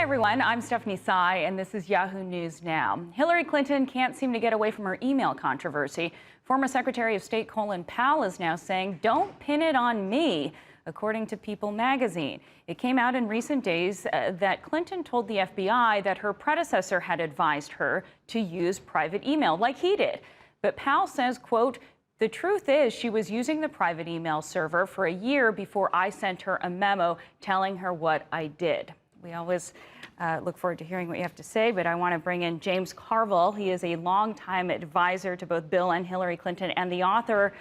everyone, I'm Stephanie Tsai, and this is Yahoo News Now. Hillary Clinton can't seem to get away from her email controversy. Former Secretary of State Colin Powell is now saying, "Don't pin it on me," according to People magazine. It came out in recent days that Clinton told the FBI that her predecessor had advised her to use private email like he did. But Powell says, quote, "The truth is she was using the private email server for a year before I sent her a memo telling her what I did." We always look forward to hearing what you have to say, but I want to bring in James Carville. He is a longtime advisor to both Bill and Hillary Clinton and the author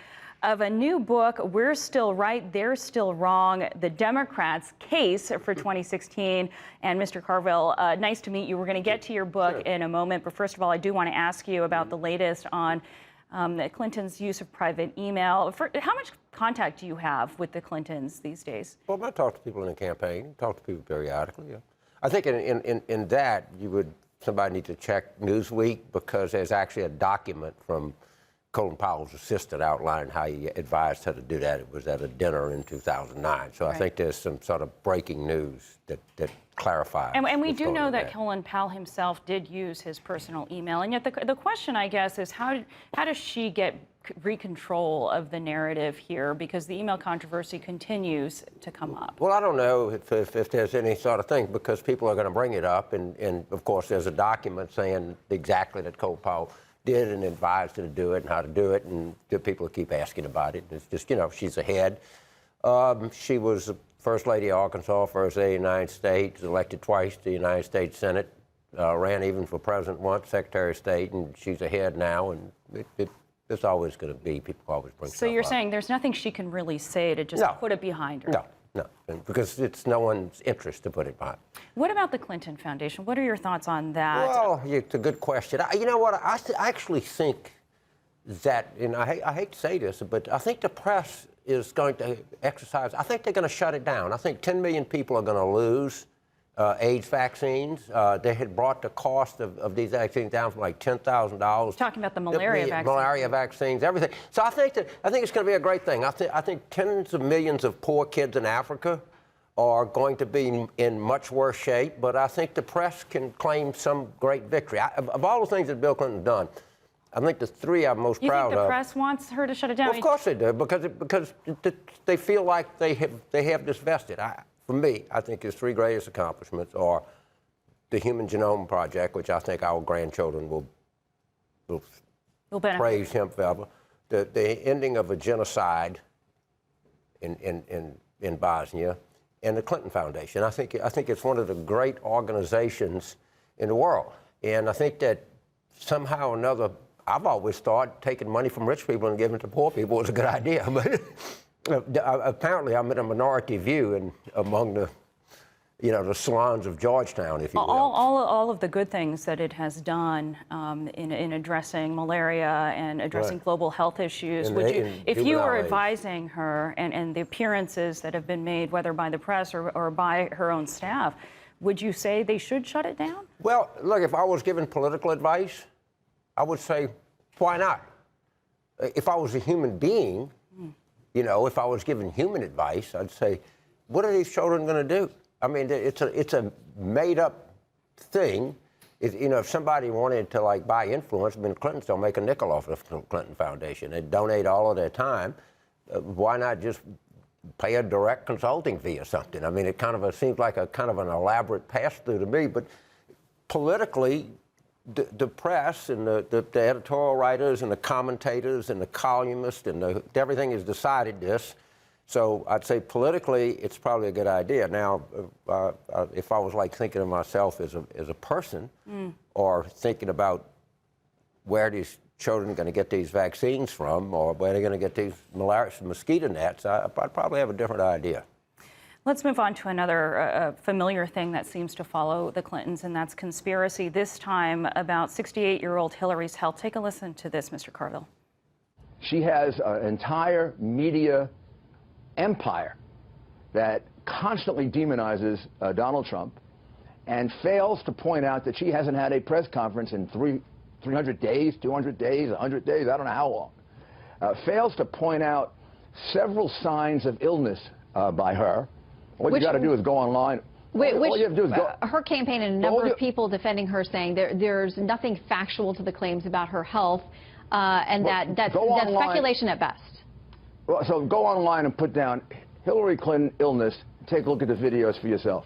of a new book, "We're Still Right, They're Still Wrong, The Democrats' Case for 2016. And Mr. Carville, nice to meet you. We're going to get to your book in a moment, but first of all, I do want to ask you about the latest on Clinton's use of private email. How much contact do you have with the Clintons these days? Well, I talk to people in the campaign, talk to people periodically. Yeah. I think in that, somebody need to check Newsweek, because there's actually a document from Colin Powell's assistant outlining how he advised her to do that. It was at a dinner in 2009. So Right. I think there's some sort of breaking news that clarifies. And we do know that Colin Powell himself did use his personal email. And yet the question, I guess, is how does she get control of the narrative here? Because the email controversy continues to come up. Well, I don't know if there's any sort of thing, because people are going to bring it up. And of course, there's a document saying exactly that Colin Powell did and advised her to do it and how to do it. And the people keep asking about it. It's just, she's ahead. She was the First Lady of Arkansas, First Lady of the United States, elected twice to the United States Senate, ran even for president once, Secretary of State, and she's ahead now. And it's always going to be, people always bring stuff up. So you're saying there's nothing she can really say to just put it behind her? No, because it's no one's interest to put it behind. What about the Clinton Foundation? What are your thoughts on that? Well, it's a good question. You know what? I actually think that, and I hate to say this, but I think the press is going to exercise, I think they're going to shut it down. I think 10 million people are going to lose AIDS vaccines. They had brought the cost of these vaccines down from like $10,000. Talking about the malaria vaccines. Malaria vaccines, everything. So I think it's going to be a great thing. I think tens of millions of poor kids in Africa are going to be in much worse shape, but I think the press can claim some great victory. Of all the things that Bill Clinton's done, I think the three I'm most proud of. You think the press wants her to shut it down? Well, of course they do, because they feel like they have this vested. For me, I think his three greatest accomplishments are the Human Genome Project, which I think our grandchildren will praise him forever. The ending of a genocide in Bosnia, and the Clinton Foundation. I think it's one of the great organizations in the world. And I think that somehow or another, I've always thought taking money from rich people and giving it to poor people was a good idea. But apparently, I'm in a minority view among the salons of Georgetown, if you will. All of the good things that it has done in addressing malaria and addressing global health issues. If you were advising her and the appearances that have been made, whether by the press or by her own staff, would you say they should shut it down? Well, look, if I was giving political advice, I would say, why not? If I was a human being, if I was giving human advice, I'd say, what are these children going to do? I mean, it's a made-up thing. If somebody wanted to buy influence, the Clintons don't make a nickel off of the Clinton Foundation. They donate all of their time. Why not just pay a direct consulting fee or something? I mean, it seems like a kind of an elaborate pass-through to me. But politically, the press and the editorial writers and the commentators and the columnists and everything has decided this. So I'd say politically, it's probably a good idea. Now, if I was thinking of myself as a person, or thinking about where these children are going to get these vaccines from, or where they're going to get these mosquito nets, I'd probably have a different idea. Let's move on to another familiar thing that seems to follow the Clintons, and that's conspiracy, this time about 68-year-old Hillary's health. Take a listen to this, Mr. Carville. She has an entire media empire that constantly demonizes Donald Trump and fails to point out that she hasn't had a press conference in 300 days, 200 days, 100 days, I don't know how long. Fails to point out several signs of illness by her. What you got to do is go online All you have to do is go. Her campaign and a number of people defending her saying there's nothing factual to the claims about her health, and that's speculation at best. Well, so go online and put down Hillary Clinton illness. Take a look at the videos for yourself.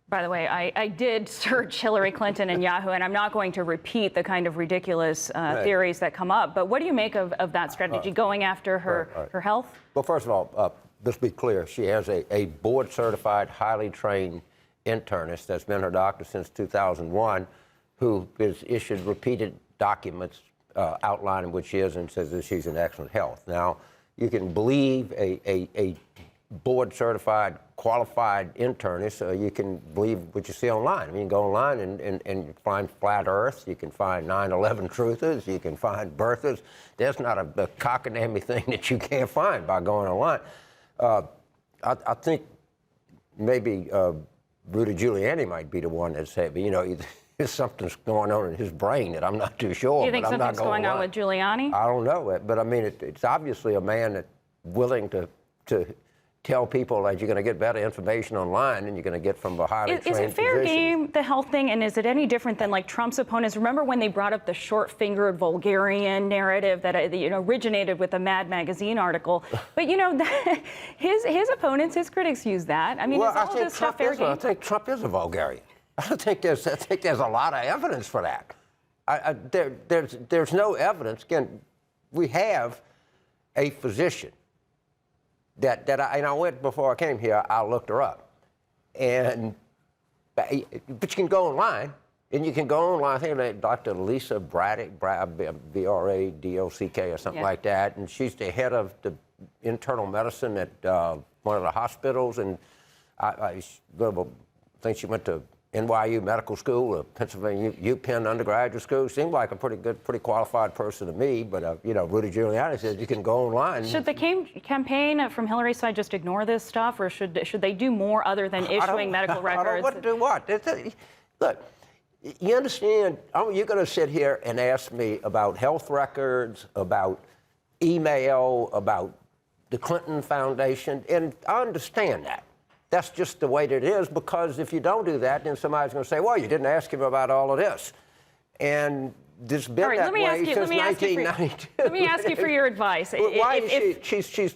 By the way, I did search Hillary Clinton and Yahoo, and I'm not going to repeat the kind of ridiculous theories that come up. But what do you make of that strategy, going after her health? Well, first of all, let's be clear. She has a board-certified, highly trained internist that's been her doctor since 2001, who has issued repeated documents outlining what she is and says that she's in excellent health. Now, you can believe a board-certified, qualified internist, you can believe what you see online. I mean, you can go online and find flat Earth. You can find 9/11 truthers. You can find birthers. There's not a cockamamie thing that you can't find by going online. I think maybe Rudy Giuliani might be the one that said, you know, there's something's going on in his brain that I'm not too sure. You think something's going on with Giuliani? I don't know, but I mean, it's obviously a man that's willing to tell people that you're going to get better information online than you're going to get from a highly trained physician. Is it fair game, the health thing, and is it any different than like Trump's opponents? Remember when they brought up the short-fingered vulgarian narrative that originated with a Mad Magazine article? But his opponents, his critics use that. I mean, well, is all this stuff fair game? I think Trump is a vulgarian. I think there's a lot of evidence for that. There's no evidence. Again, we have a physician that I went before I came here. I looked her up, but you can go online, and you can go online. I think Dr. Lisa Braddock, B-R-A-D-O-C-K or something like that, and she's the head of the internal medicine at one of the hospitals, and I think she went to NYU Medical School, or Pennsylvania UPenn undergraduate school. Seemed like a pretty qualified person to me. But Rudy Giuliani said you can go online. Should the campaign from Hillary's side just ignore this stuff, or should they do more other than issuing medical records? What do what? Look, you understand? You're going to sit here and ask me about health records, about email, about the Clinton Foundation, and I understand that. That's just the way that it is, because if you don't do that, then somebody's going to say, well, you didn't ask him about all of this. And this been right, that way since 1992. Let me ask you for your advice. She's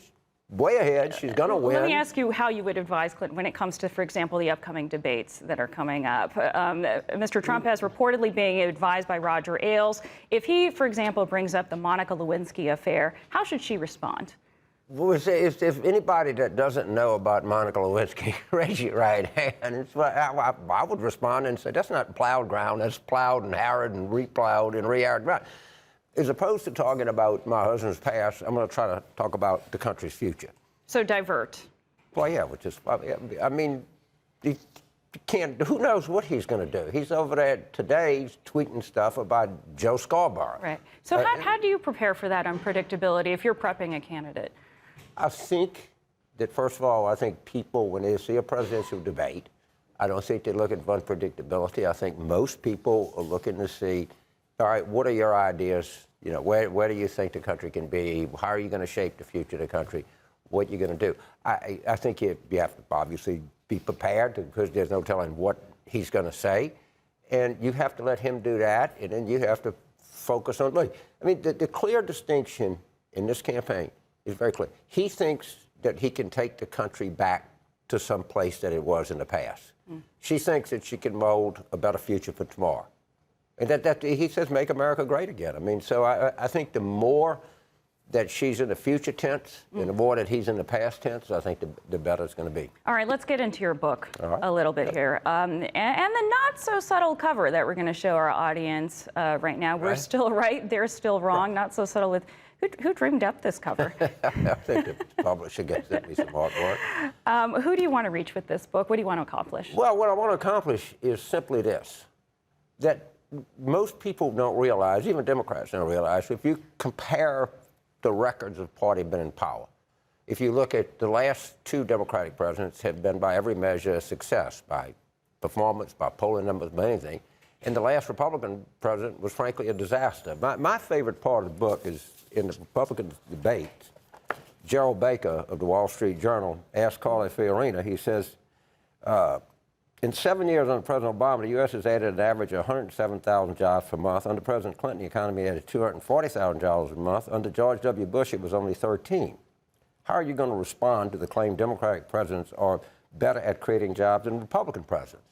way ahead. She's going to win. Let me ask you how you would advise Clinton when it comes to, for example, the upcoming debates that are coming up. Mr. Trump has reportedly being advised by Roger Ailes. If he, for example, brings up the Monica Lewinsky affair, how should she respond? Well, if anybody that doesn't know about Monica Lewinsky, raise your right hand. I would respond and say, that's not plowed ground. That's plowed and harrowed and replowed and re-harrowed ground. As opposed to talking about my husband's past, I'm going to try to talk about the country's future. So divert. Well, yeah, I mean, you can't. Who knows what he's going to do? He's over there today tweeting stuff about Joe Scarborough. Right. So how do you prepare for that unpredictability if you're prepping a candidate? I think that, first of all, I think people, when they see a presidential debate, I don't think they're looking for unpredictability. I think most people are looking to see, all right, what are your ideas? Where do you think the country can be? How are you going to shape the future of the country? What are you going to do? I think you have to obviously be prepared, because there's no telling what he's going to say. And you have to let him do that, and then you have to focus on, look, I mean, the clear distinction in this campaign is very clear. He thinks that he can take the country back to some place that it was in the past. She thinks that she can mold a better future for tomorrow. And that he says, make America great again. I mean, so I think the more that she's in the future tense and the more that he's in the past tense, I think the better it's going to be. All right, let's get into your book a little bit here. And the not-so-subtle cover that we're going to show our audience right now. We're still right, they're still wrong, not so subtle with... Who dreamed up this cover? I think the publisher gets me some artwork. Who do you want to reach with this book? What do you want to accomplish? Well, what I want to accomplish is simply this, that most people don't realize, even Democrats don't realize, if you compare the records of party been in power, if you look at the last two Democratic presidents have been by every measure a success, by performance, by polling numbers, by anything. And the last Republican president was frankly a disaster. My favorite part of the book is in the Republican debates. Gerald Baker of the Wall Street Journal asked Carly Fiorina, he says, In 7 years under President Obama, the U.S. has added an average of 107,000 jobs per month. Under President Clinton, the economy added 240,000 jobs a month. Under George W. Bush, it was only 13. How are you going to respond to the claim Democratic presidents are better at creating jobs than Republican presidents?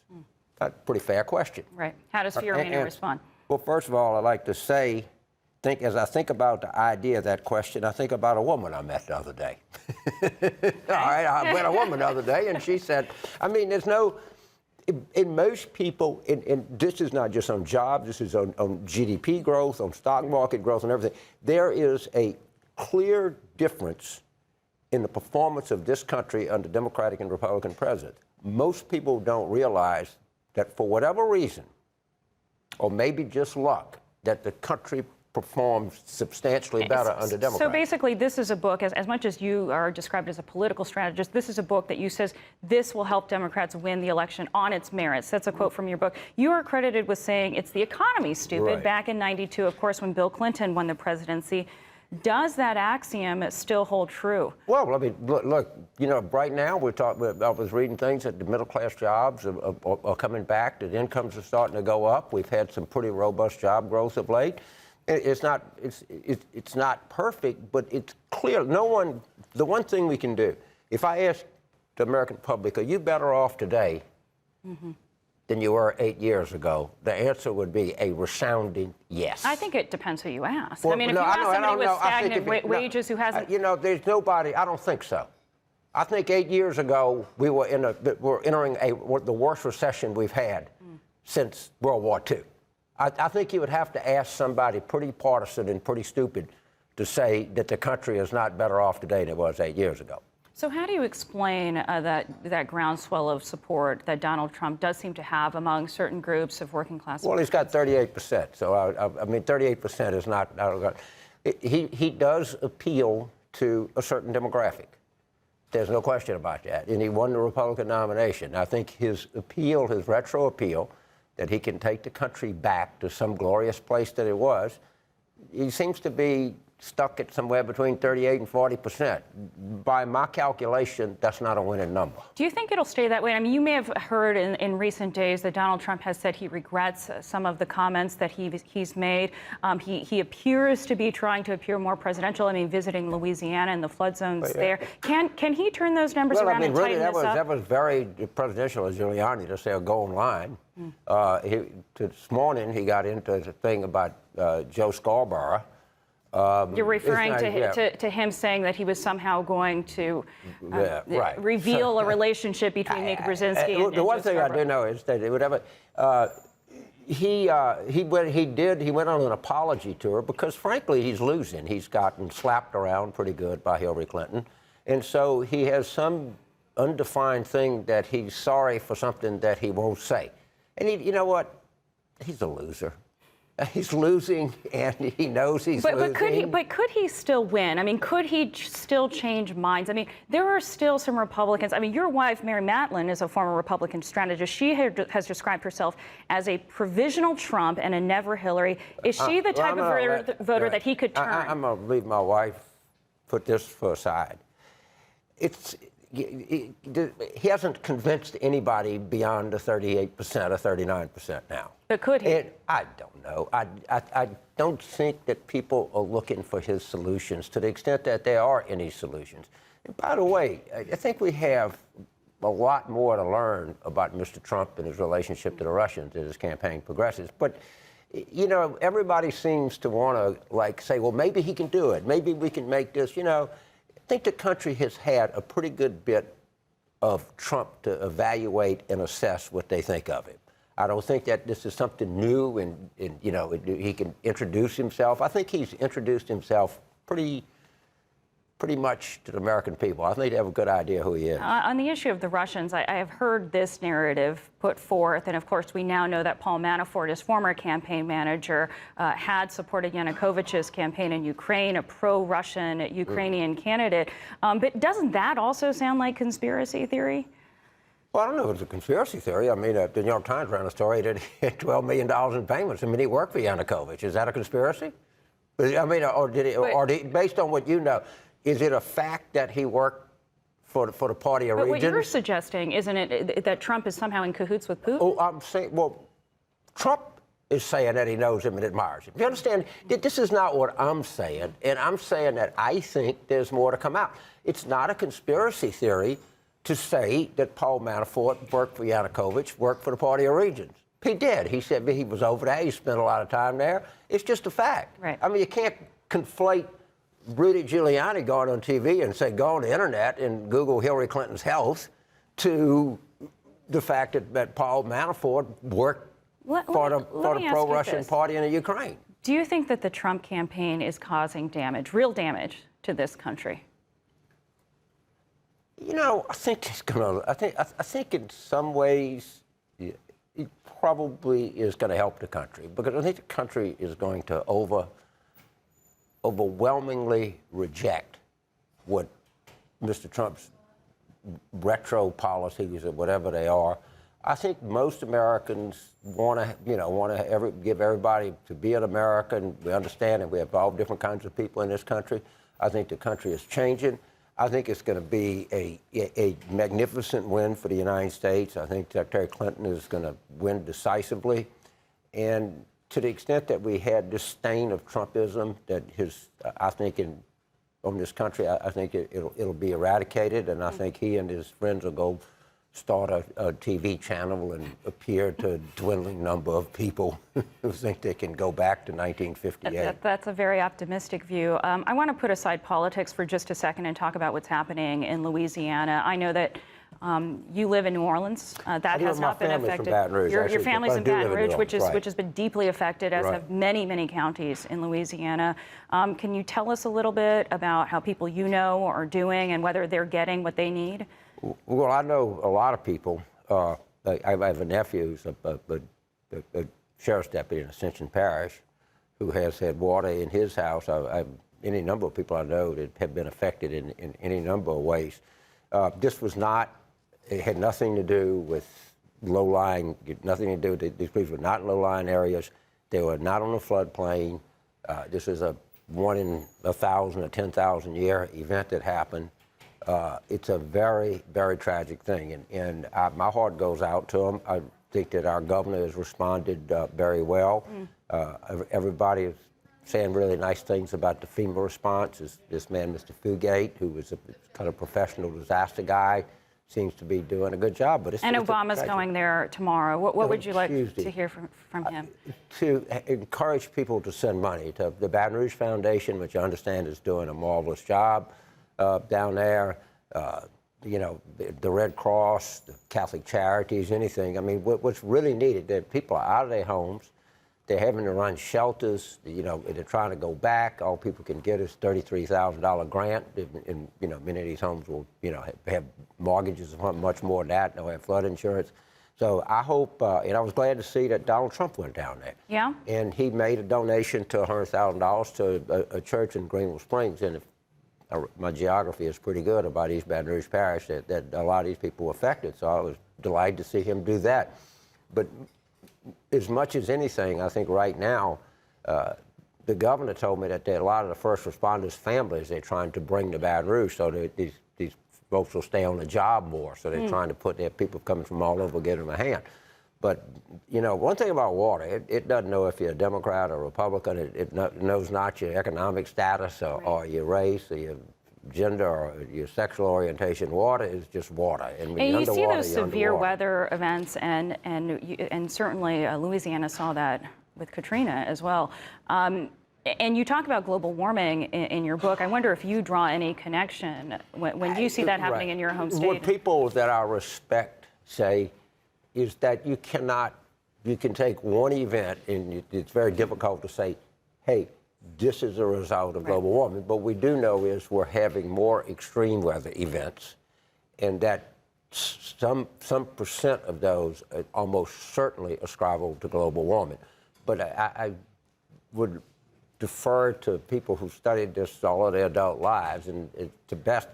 That's a pretty fair question. Right. How does Fiorina respond? Well, first of all, I'd like to say, as I think about the idea of that question, I think about a woman I met the other day. All right, I met a woman the other day, and she said, I mean, there's no... In most people, and this is not just on jobs, this is on GDP growth, on stock market growth and everything, there is a clear difference in the performance of this country under Democratic and Republican presidents. Most people don't realize that for whatever reason, or maybe just luck, that the country performs substantially better under Democrats. So basically, this is a book, as much as you are described as a political strategist, this is a book that you says this will help Democrats win the election on its merits. That's a quote from your book. You are credited with saying it's the economy, stupid, right. Back in '92, of course, when Bill Clinton won the presidency. Does that axiom still hold true? Well, I mean, look, you know, right now I was reading things that the middle-class jobs are coming back, that incomes are starting to go up. We've had some pretty robust job growth of late. It's not perfect, but it's clear. The one thing we can do, if I ask the American public, are you better off today than you were 8 years ago? The answer would be a resounding yes. I think it depends who you ask. Well, I mean, if you ask somebody with stagnant wages who hasn't... You know, there's nobody, I don't think so. I think 8 years ago, we were entering the worst recession we've had since World War II. I think you would have to ask somebody pretty partisan and pretty stupid to say that the country is not better off today than it was 8 years ago. So how do you explain that groundswell of support that Donald Trump does seem to have among certain groups of working class? Well, he's got 38%. So, I mean, 38% is not... He does appeal to a certain demographic. There's no question about that. And he won the Republican nomination. I think his appeal, his retro appeal, that he can take the country back to some glorious place that it was, he seems to be stuck at somewhere between 38 and 40%. By my calculation, that's not a winning number. Do you think it'll stay that way? I mean, you may have heard in recent days that Donald Trump has said he regrets some of the comments that he's made. He appears to be trying to appear more presidential. I mean, visiting Louisiana and the flood zones there. Can he turn those numbers around and tighten this up? That was very presidential of Giuliani to say a go in line. This morning, he got into the thing about Joe Scarborough. You're referring to him saying that he was somehow going to reveal a relationship between Nick Brzezinski and the one thing Scarborough. I do know is that he went on an apology tour because, frankly, he's losing. He's gotten slapped around pretty good by Hillary Clinton. And so he has some undefined thing that he's sorry for something that he won't say. And you know what? He's a loser. He's losing, and he knows he's losing. But could he still win? I mean, could he still change minds? I mean, there are still some Republicans. I mean, your wife, Mary Matlin, is a former Republican strategist. She has described herself as a provisional Trump and a never Hillary. Is she the type of voter that he could turn? I'm going to leave my wife, put this for aside. He hasn't convinced anybody beyond the 38% or 39% now. But could he? And I don't know. I don't think that people are looking for his solutions to the extent that there are any solutions. And by the way, I think we have a lot more to learn about Mr. Trump and his relationship to the Russians as his campaign progresses. But, you know, everybody seems to want to, like, say, well, maybe he can do it. Maybe we can make this, you know. I think the country has had a pretty good bit of Trump to evaluate and assess what they think of him. I don't think that this is something new and you know, he can introduce himself. I think he's introduced himself pretty much to the American people. I think they have a good idea who he is. On the issue of the Russians, I have heard this narrative put forth, and of course we now know that Paul Manafort, his former campaign manager, had supported Yanukovych's campaign in Ukraine, a pro-Russian Ukrainian candidate. But doesn't that also sound like conspiracy theory? Well, I don't know if it's a conspiracy theory. I mean, the New York Times ran a story that he had $12 million in payments. I mean, he worked for Yanukovych. Is that a conspiracy? I mean, or did he, based on what you know, is it a fact that he worked for the party of But regions. what you're suggesting, isn't it, that Trump is somehow in cahoots with Putin? Oh, I'm saying, well, Trump is saying that he knows him and admires him. You understand? This is not what I'm saying, and I'm saying that I think there's more to come out. It's not a conspiracy theory to say that Paul Manafort worked for Yanukovych, worked for the party of regions. He did. He said he was over there. He spent a lot of time there. It's just a fact. Right. I mean, you can't conflate Rudy Giuliani going on TV and say, go on the internet and Google Hillary Clinton's health to the fact that Paul Manafort worked for the pro-Russian party in the Ukraine. Do you think that the Trump campaign is causing damage, real damage, to this country? You know, I think it's going to. I think in some ways it probably is going to help the country, because I think the country is going to overwhelmingly reject what Mr. Trump's retro policies or whatever they are. I think most Americans want to give everybody to be an American. We understand that we have all different kinds of people in this country. I think the country is changing. I think it's going to be a magnificent win for the United States. I think Secretary Clinton is going to win decisively. And to the extent that we had this stain of Trumpism that I think on this country, I think it'll be eradicated. And I think he and his friends will go start a TV channel and appear to a dwindling number of people who think they can go back to 1958. That's a very optimistic view. I want to put aside politics for just a second and talk about what's happening in Louisiana. I know that you live in New Orleans. That has not been affected. From Baton Rouge, your family's in Baton Rouge, which right. has been deeply affected, as have many, many counties in Louisiana. Can you tell us a little bit about how people you know are doing and whether they're getting what they need? Well, I know a lot of people. I have a nephew who's a sheriff's deputy in Ascension Parish who has had water in his house. Any number of people I know that have been affected in any number of ways. This was not, it had nothing to do with low-lying, nothing to do with, these people were not in low-lying areas. They were not on the floodplain. This is a 1 in 1,000 or 10,000 year event that happened. It's a very, very tragic thing, and my heart goes out to them. I think that our governor has responded very well. Everybody is saying really nice things about the FEMA response. This man, Mr. Fugate, who was a kind of professional disaster guy, seems to be doing a good job. But and Obama's going there tomorrow. What would you like to hear from him? To encourage people to send money to the Baton Rouge Foundation, which I understand is doing a marvelous job down there. You know, the Red Cross, the Catholic Charities, anything. I mean, what's really needed, that people are out of their homes. They're having to run shelters. You know, they're trying to go back. All people can get is $33,000 grant. And, you know, many of these homes will, you know, have mortgages of much more than that. They'll have flood insurance. So I hope, and I was glad to see that Donald Trump went down there. Yeah. And he made a donation to $100,000 to a church in Greenville Springs. And my geography is pretty good about East Baton Rouge Parish, that a lot of these people were affected. So I was delighted to see him do that. But as much as anything, I think right now, the governor told me that a lot of the first responders' families, they're trying to bring to Baton Rouge so that these folks will stay on the job more. So they're trying to put their people coming from all over, get them a hand. But, you know, one thing about water, it doesn't know if you're a Democrat or Republican. It knows not your economic status or your race or your gender or your sexual orientation. Water is just water. And when you see those severe underwater. weather events, and certainly Louisiana saw that with Katrina as well. And you talk about global warming in your book. I wonder if you draw any connection when you see that happening in your home state. What people that I respect say is that you can take one event, and it's very difficult to say, hey, this is a result of global warming. But we do know is we're having more extreme weather events, and that some percent of those are almost certainly ascribable to global warming. But I would defer to people who studied this all of their adult lives, and the best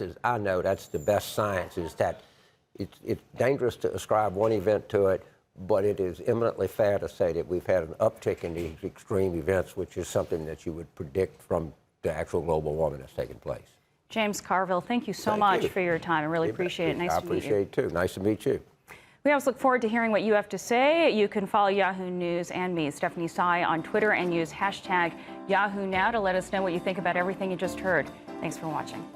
as I know, that's the best science, is that it's dangerous to ascribe one event to it, but it is eminently fair to say that we've had an uptick in these extreme events, which is something that you would predict from the actual global warming that's taking place. James Carville, thank you so Thank much you. for your time. I really appreciate it. Nice to meet you. I appreciate it too. Nice to meet you. We always look forward to hearing what you have to say. You can follow Yahoo News and me, Stephanie Tsai, on Twitter and use hashtag Yahoo Now to let us know what you think about everything you just heard. Thanks for watching.